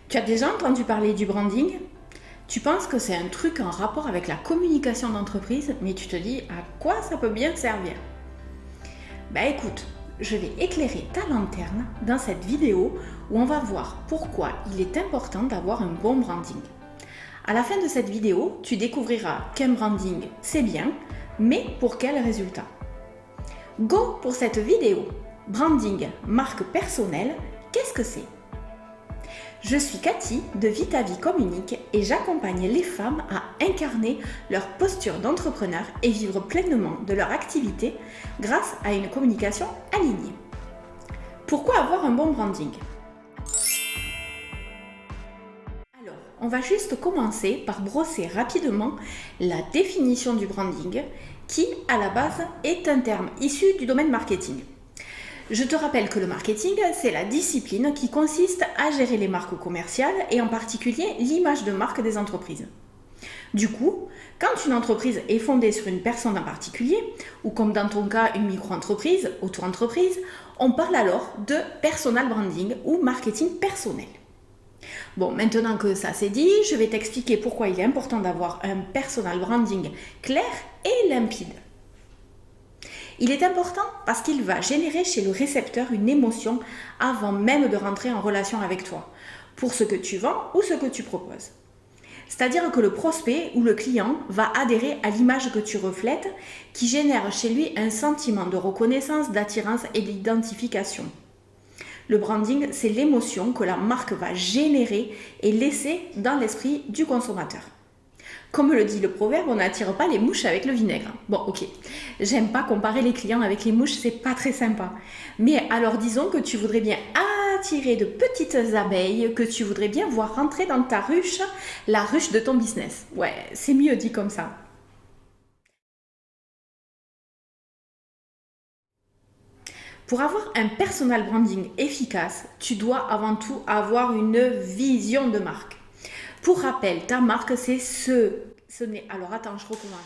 Tu as déjà entendu parler du branding? Tu penses que c'est un truc en rapport avec la communication d'entreprise, mais tu te dis à quoi ça peut bien servir? Écoute, je vais éclairer ta lanterne dans cette vidéo où on va voir pourquoi il est important d'avoir un bon branding. À la fin de cette vidéo, tu découvriras qu'un branding c'est bien, mais pour quel résultat? Go pour cette vidéo! Branding, marque personnelle, qu'est-ce que c'est? Je suis Cathy de Vita Vie Communique et j'accompagne les femmes à incarner leur posture d'entrepreneur et vivre pleinement de leur activité grâce à une communication alignée. Pourquoi avoir un bon branding? Alors, on va juste commencer par brosser rapidement la définition du branding qui, à la base, est un terme issu du domaine marketing. Je te rappelle que le marketing, c'est la discipline qui consiste à gérer les marques commerciales et en particulier l'image de marque des entreprises. Du coup, quand une entreprise est fondée sur une personne en particulier, ou comme dans ton cas une micro-entreprise, auto-entreprise, on parle alors de personal branding ou marketing personnel. Bon, maintenant que ça c'est dit, je vais t'expliquer pourquoi il est important d'avoir un personal branding clair et limpide. Il est important parce qu'il va générer chez le récepteur une émotion avant même de rentrer en relation avec toi, pour ce que tu vends ou ce que tu proposes. C'est-à-dire que le prospect ou le client va adhérer à l'image que tu reflètes, qui génère chez lui un sentiment de reconnaissance, d'attirance et d'identification. Le branding, c'est l'émotion que la marque va générer et laisser dans l'esprit du consommateur. Comme le dit le proverbe, on n'attire pas les mouches avec le vinaigre. Bon, ok, j'aime pas comparer les clients avec les mouches, c'est pas très sympa. Mais alors disons que tu voudrais bien attirer de petites abeilles, que tu voudrais bien voir rentrer dans ta ruche, la ruche de ton business. Ouais, c'est mieux dit comme ça. Pour avoir un personal branding efficace, tu dois avant tout avoir une vision de marque. Pour rappel, ta marque, c'est ce n'est... Alors attends, je recommence.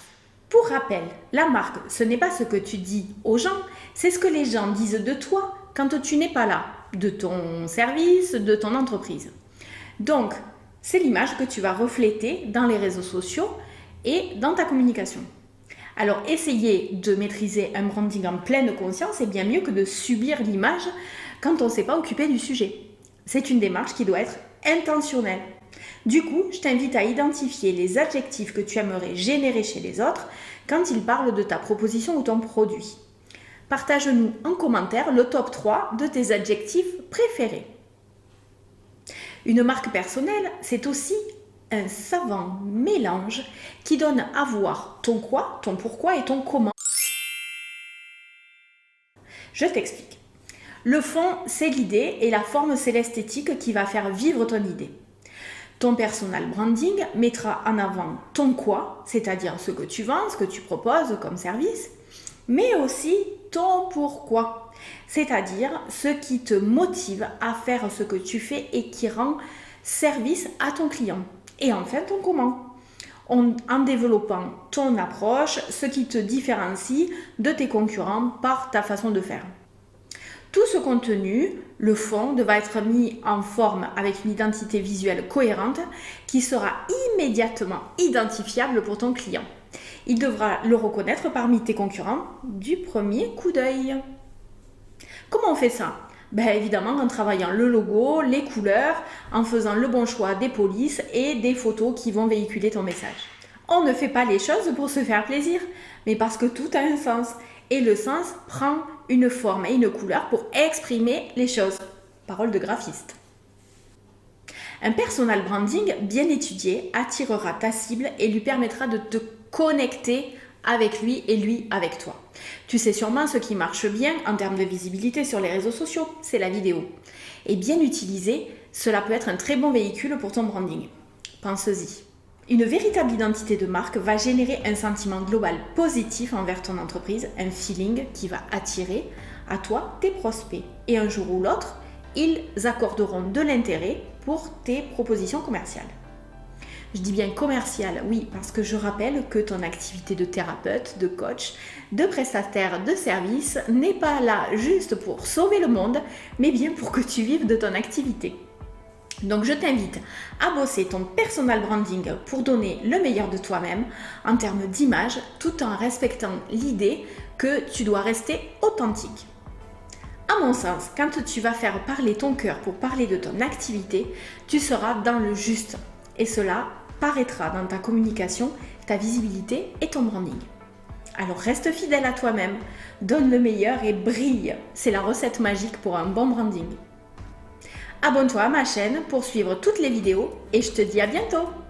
Pour rappel, la marque, ce n'est pas ce que tu dis aux gens, c'est ce que les gens disent de toi quand tu n'es pas là, de ton service, de ton entreprise. Donc, c'est l'image que tu vas refléter dans les réseaux sociaux et dans ta communication. Alors, essayer de maîtriser un branding en pleine conscience est bien mieux que de subir l'image quand on ne s'est pas occupé du sujet. C'est une démarche qui doit être intentionnelle. Du coup, je t'invite à identifier les adjectifs que tu aimerais générer chez les autres quand ils parlent de ta proposition ou ton produit. Partage-nous en commentaire le top 3 de tes adjectifs préférés. Une marque personnelle, c'est aussi un savant mélange qui donne à voir ton quoi, ton pourquoi et ton comment. Je t'explique. Le fond, c'est l'idée et la forme, c'est l'esthétique qui va faire vivre ton idée. Ton personal branding mettra en avant ton quoi, c'est-à-dire ce que tu vends, ce que tu proposes comme service, mais aussi ton pourquoi, c'est-à-dire ce qui te motive à faire ce que tu fais et qui rend service à ton client. Et enfin, ton comment, en développant ton approche, ce qui te différencie de tes concurrents par ta façon de faire. Tout ce contenu, le fond, devra être mis en forme avec une identité visuelle cohérente qui sera immédiatement identifiable pour ton client. Il devra le reconnaître parmi tes concurrents du premier coup d'œil. Comment on fait ça? Évidemment en travaillant le logo, les couleurs, en faisant le bon choix des polices et des photos qui vont véhiculer ton message. On ne fait pas les choses pour se faire plaisir, mais parce que tout a un sens. Et le sens prend une forme et une couleur pour exprimer les choses. Parole de graphiste. Un personal branding bien étudié attirera ta cible et lui permettra de te connecter avec lui et lui avec toi. Tu sais sûrement ce qui marche bien en termes de visibilité sur les réseaux sociaux, c'est la vidéo. Et bien utilisé, cela peut être un très bon véhicule pour ton branding. Pense-y. Une véritable identité de marque va générer un sentiment global positif envers ton entreprise, un feeling qui va attirer à toi tes prospects. Et un jour ou l'autre, ils accorderont de l'intérêt pour tes propositions commerciales. Je dis bien commerciales, oui, parce que je rappelle que ton activité de thérapeute, de coach, de prestataire de service n'est pas là juste pour sauver le monde, mais bien pour que tu vives de ton activité. Donc je t'invite à bosser ton personal branding pour donner le meilleur de toi-même en termes d'image, tout en respectant l'idée que tu dois rester authentique. À mon sens, quand tu vas faire parler ton cœur pour parler de ton activité, tu seras dans le juste et cela paraîtra dans ta communication, ta visibilité et ton branding. Alors reste fidèle à toi-même, donne le meilleur et brille. C'est la recette magique pour un bon branding. Abonne-toi à ma chaîne pour suivre toutes les vidéos et je te dis à bientôt!